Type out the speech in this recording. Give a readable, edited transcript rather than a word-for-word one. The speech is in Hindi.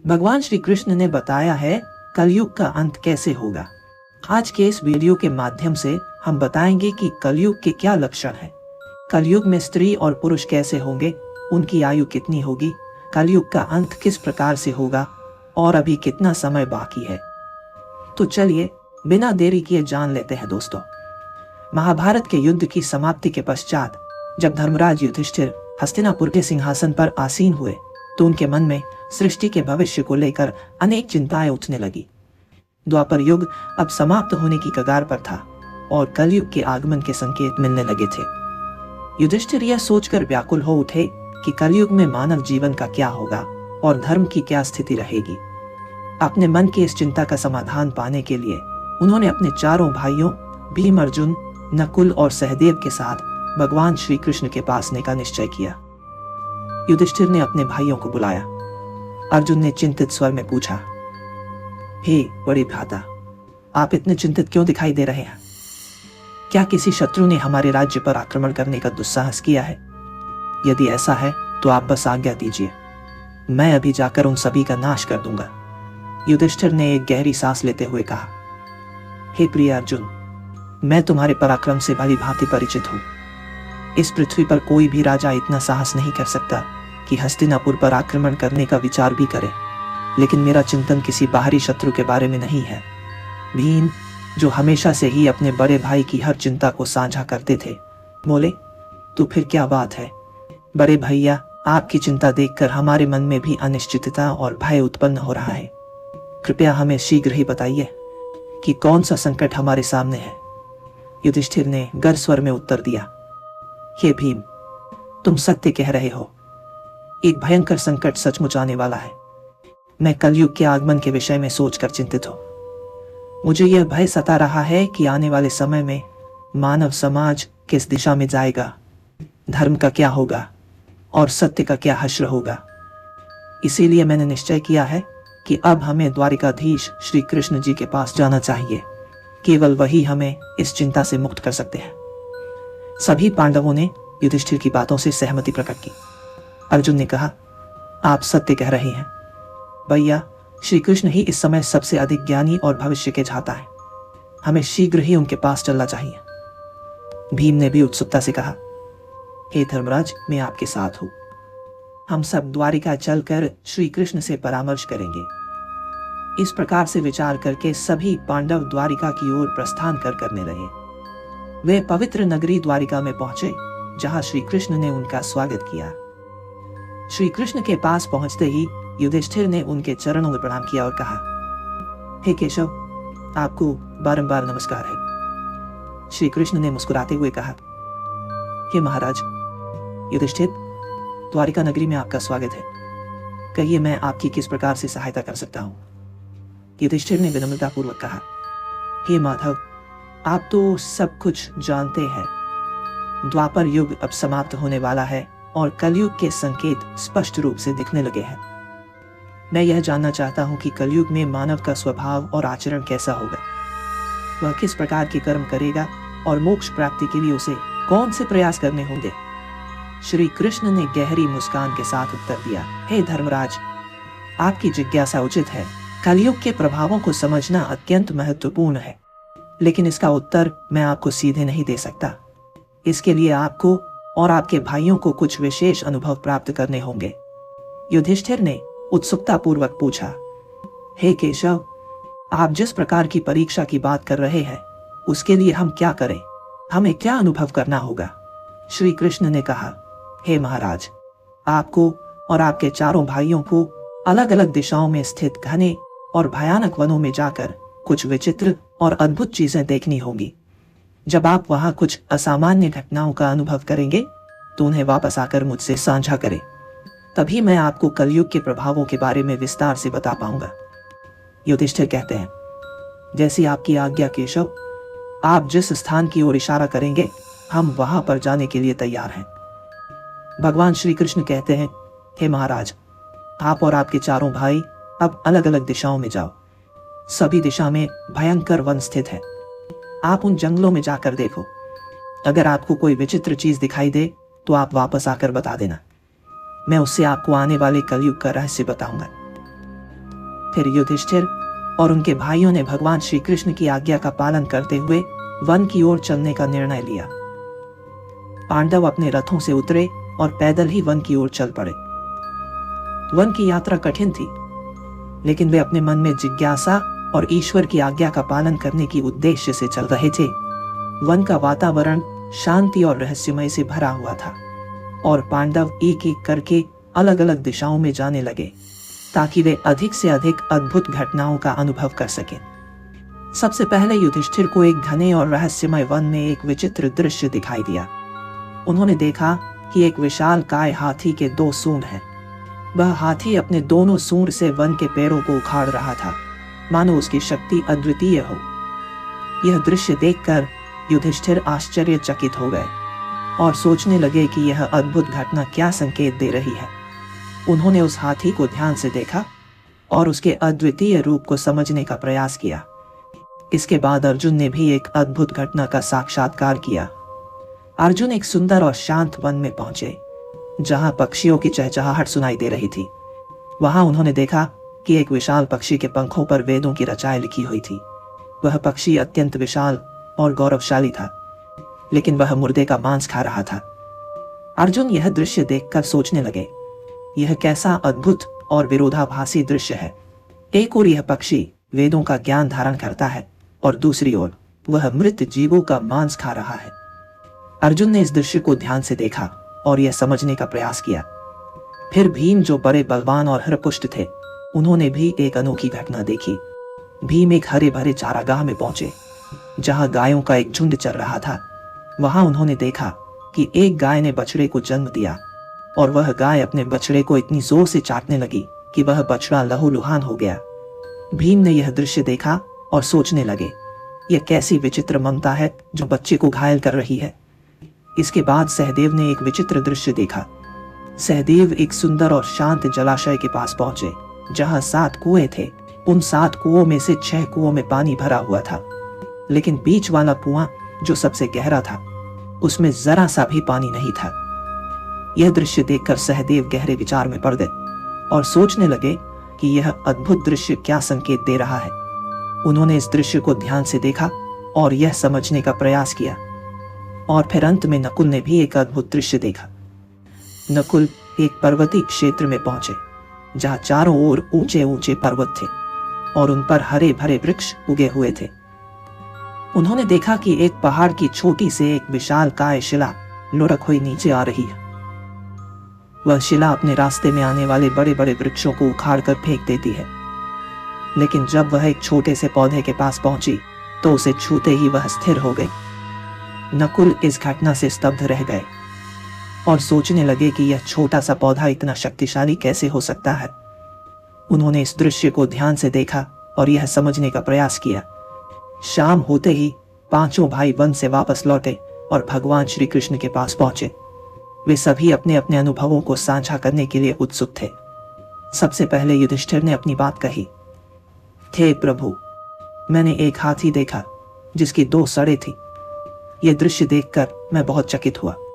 भगवान श्री कृष्ण ने बताया है कलयुग का अंत कैसे होगा। आज के इस वीडियो के माध्यम से हम बताएंगे कि कलयुग के क्या लक्षण हैं, कलयुग में स्त्री और पुरुष कैसे होंगे, उनकी आयु कितनी होगी, कलयुग का अंत किस प्रकार से होगा और अभी कितना समय बाकी है। तो चलिए बिना देरी किए जान लेते हैं दोस्तों। महाभारत के युद्ध की समाप्ति के पश्चात जब धर्मराज युधिष्ठिर हस्तिनापुर के सिंहासन पर आसीन हुए तो उनके मन में सृष्टि के भविष्य को लेकर अनेक चिंताएं उठने लगी। द्वापर युग अब समाप्त होने की कगार पर था और कलयुग के आगमन के संकेत मिलने लगे थे। युधिष्ठिर यह सोचकर व्याकुल हो उठे कि कलयुग में मानव जीवन का क्या होगा और धर्म की क्या स्थिति रहेगी। अपने मन की इस चिंता का समाधान पाने के लिए उन्होंने अपने चारों भाइयों भीम, अर्जुन, नकुल और सहदेव के साथ भगवान श्री कृष्ण के पास आने का निश्चय किया। युधिष्ठिर ने अपने भाइयों को बुलाया। अर्जुन ने चिंतित स्वर में पूछा, हे बड़े भ्राता, आप इतने चिंतित क्यों दिखाई दे रहे हैं? क्या किसी शत्रु ने हमारे राज्य पर आक्रमण करने का दुस्साहस किया है? यदि ऐसा है तो आप बस आज्ञा दीजिए, मैं अभी जाकर उन सभी का नाश कर दूंगा। युधिष्ठिर ने एक गहरी सांस लेते हुए कहा, हे प्रिय अर्जुन, मैं तुम्हारे पराक्रम से भली भांति परिचित हूं। इस पृथ्वी पर कोई भी राजा इतना साहस नहीं कर सकता कि हस्तिनापुर पर आक्रमण करने का विचार भी करे, लेकिन मेरा चिंतन किसी बाहरी शत्रु के बारे में नहीं है। भीम, जो हमेशा से ही अपने बड़े भाई की हर चिंता को साझा करते थे, बोले, तो फिर क्या बात है बड़े भैया, आपकी चिंता देखकर हमारे मन में भी अनिश्चितता और भय उत्पन्न हो रहा है। कृपया हमें शीघ्र ही बताइए कि कौन सा संकट हमारे सामने है। युधिष्ठिर ने गर्व स्वर में उत्तर दिया, हे भीम, तुम सत्य कह रहे हो। एक भयंकर संकट सचमुच आने वाला है। मैं कलयुग के आगमन के विषय में सोचकर चिंतित हूं। मुझे यह भय सता रहा है कि आने वाले समय में मानव समाज किस दिशा में जाएगा, धर्म का क्या होगा और सत्य का क्या हश्र होगा। इसीलिए मैंने निश्चय किया है कि अब हमें द्वारिकाधीश श्री कृष्ण जी के पास जाना चाहिए। केवल वही हमें इस चिंता से मुक्त कर सकते हैं। सभी पांडवों ने युधिष्ठिर की बातों से सहमति प्रकट की। अर्जुन ने कहा, आप सत्य कह रहे हैं भैया, श्री कृष्ण ही इस समय सबसे अधिक ज्ञानी और भविष्य के चाहता है। हमें शीघ्र ही उनके पास चलना चाहिए। भीम ने भी उत्सुकता से कहा, हे धर्मराज, मैं आपके साथ हूं। हम सब द्वारिका चलकर श्री कृष्ण से परामर्श करेंगे। इस प्रकार से विचार करके सभी पांडव द्वारिका की ओर प्रस्थान करने लगे। वे पवित्र नगरी द्वारिका में पहुंचे, जहां श्री कृष्ण ने उनका स्वागत किया। श्री कृष्ण के पास पहुंचते ही युधिष्ठिर ने उनके चरणों में प्रणाम किया और कहा, हे केशव, आपको बारंबार नमस्कार है। श्री कृष्ण ने मुस्कुराते हुए कहा, हे महाराज युधिष्ठिर, द्वारिका नगरी में आपका स्वागत है। कहिए मैं आपकी किस प्रकार से सहायता कर सकता हूं? युधिष्ठिर ने विनम्रता पूर्वक कहा, हे माधव, आप तो सब कुछ जानते हैं। द्वापर युग अब समाप्त होने वाला है और कलयुग के संकेत स्पष्ट रूप से दिखने लगे हैं। मैं यह जानना चाहता हूं कि कलयुग में मानव का स्वभाव और आचरण कैसा होगा, वह किस प्रकार के कर्म करेगा और मोक्ष प्राप्ति के लिए उसे कौन से प्रयास करने होंगे। श्री कृष्ण ने गहरी मुस्कान के साथ उत्तर दिया, हे धर्मराज, आपकी जिज्ञासा उचित है। कलयुग के प्रभावों को समझना अत्यंत महत्वपूर्ण है, लेकिन इसका उत्तर मैं आपको सीधे नहीं दे सकता। इसके लिए आपको और आपके भाइयों को कुछ विशेष अनुभव प्राप्त करने होंगे। युधिष्ठिर ने उत्सुकता पूर्वक पूछा, हे केशव, आप जिस प्रकार की परीक्षा की बात कर रहे हैं, उसके लिए हम क्या करें? हमें क्या अनुभव करना होगा? श्री कृष्ण ने कहा, हे महाराज, आपको और आपके चारों भाइयों को अलग अलग दिशाओं में स्थित घने और भयानक वनों में जाकर कुछ विचित्र और अद्भुत चीजें देखनी होंगी। जब आप वहां कुछ असामान्य घटनाओं का अनुभव करेंगे तो उन्हें वापस आकर मुझसे साझा करें। तभी मैं आपको कलयुग के प्रभावों के बारे में विस्तार से बता पाऊंगा। युधिष्ठिर कहते हैं, जैसी आपकी आज्ञा केशव, आप जिस स्थान की ओर इशारा करेंगे हम वहां पर जाने के लिए तैयार हैं। भगवान श्री कृष्ण कहते हैं, हे महाराज, आप और आपके चारों भाई अब अलग अलग दिशाओं में जाओ। सभी दिशा में भयंकर वन स्थित है। आप उन जंगलों में जाकर देखो। अगर आपको कोई विचित्र चीज दिखाई दे तो आप वापस आकर बता देना। मैं उससे आपको आने वाले कलयुग का रहस्य बताऊंगा। फिर युधिष्ठिर और उनके भाइयों ने भगवान श्री कृष्ण की आज्ञा का पालन करते हुए वन की ओर चलने का निर्णय लिया। पांडव अपने रथों से उतरे और पैदल ही वन की ओर चल पड़े। वन की यात्रा कठिन थी, लेकिन वे अपने मन में जिज्ञासा और ईश्वर की आज्ञा का पालन करने की उद्देश्य से चल रहे थे। वन का वातावरण शांति और रहस्यमय से भरा हुआ था और पांडव एक एक करके अलग अलग दिशाओं में जाने लगे ताकि वे अधिक से अधिक अद्भुत घटनाओं का अनुभव कर सकें। सबसे पहले युधिष्ठिर को एक घने और रहस्यमय वन में एक विचित्र दृश्य दिखाई दिया। उन्होंने देखा कि एक विशाल काय हाथी के 2 सूंड हैं। वह हाथी अपने दोनों सूंड से वन के पेड़ों को उखाड़ रहा था, मानो उसकी शक्ति अद्वितीय हो। यह दृश्य देखकर युधिष्ठिर आश्चर्यचकित हो गए और सोचने लगे कि यह अद्भुत घटना क्या संकेत दे रही है। उन्होंने उस हाथी को ध्यान से देखा और उसके अद्वितीय रूप को समझने का प्रयास किया। इसके बाद अर्जुन ने भी एक अद्भुत घटना का साक्षात्कार किया। अर्जुन एक सुंदर और शांत वन में पहुंचे जहां पक्षियों की चहचहाहट सुनाई दे रही थी। वहां उन्होंने देखा कि एक विशाल पक्षी के पंखों पर वेदों की रचाएं लिखी हुई थी। वह पक्षी अत्यंत विशाल और गौरवशाली था, लेकिन वह मुर्दे का मांस खा रहा था। अर्जुन यह दृश्य देखकर सोचने लगे, यह कैसा अद्भुत और विरोधाभासी दृश्य है। एक ओर यह पक्षी वेदों का ज्ञान धारण करता है और दूसरी ओर वह मृत जीवों का मांस खा रहा है। अर्जुन ने इस दृश्य को ध्यान से देखा और यह समझने का प्रयास किया। फिर भीम, जो बड़े बलवान और हृष्ट थे, उन्होंने भी एक अनोखी घटना देखी। भीम एक हरे भरे चारागाह में पहुंचे जहां गायों का एक झुंड चल रहा था। वहां उन्होंने देखा कि एक गाय ने बछड़े को जन्म दिया और वह गाय अपने बछड़े को इतनी जोर से चाटने लगी कि वह बछड़ा लहूलुहान हो गया। भीम ने यह दृश्य देखा और सोचने लगे, यह कैसी विचित्र ममता है जो बच्चे को घायल कर रही है। इसके बाद सहदेव ने एक विचित्र दृश्य देखा। सहदेव एक सुंदर और शांत जलाशय के पास पहुंचे जहां 7 कुएं थे। उन 7 कुओं में से 6 कुओं में पानी भरा हुआ था, लेकिन बीच वाला कुआं जो सबसे गहरा था उसमें जरा सा भी पानी नहीं था। यह दृश्य देखकर सहदेव गहरे विचार में पड़ गए और सोचने लगे कि यह अद्भुत दृश्य क्या संकेत दे रहा है। उन्होंने इस दृश्य को ध्यान से देखा और यह समझने का प्रयास किया। और फिर अंत में नकुल ने भी एक अद्भुत दृश्य देखा। नकुल एक पर्वतीय क्षेत्र में पहुंचे जहां चारों ओर ऊंचे ऊंचे पर्वत थे और उन पर हरे भरे वृक्ष उगे हुए थे। उन्होंने देखा कि एक पहाड़ की छोटी से एक विशाल काय शिला लुढ़क हुई नीचे आ रही है। वह शिला अपने रास्ते में आने वाले बड़े बड़े वृक्षों को उखाड़ कर फेंक देती है, लेकिन जब वह एक छोटे से पौधे के पास पहुंची तो उसे छूते ही वह स्थिर हो गई। नकुल इस घटना से स्तब्ध रह गए और सोचने लगे कि यह छोटा सा पौधा इतना शक्तिशाली कैसे हो सकता है। उन्होंने इस दृश्य को ध्यान से देखा और यह समझने का प्रयास किया। शाम होते ही 5 भाई वन से वापस लौटे और भगवान श्री कृष्ण के पास पहुंचे। वे सभी अपने अपने अनुभवों को साझा करने के लिए उत्सुक थे। सबसे पहले युधिष्ठिर ने अपनी बात कही, हे प्रभु, मैंने एक हाथी देखा जिसकी 2 सड़ें थी। यह दृश्य देखकर मैं बहुत चकित हुआ।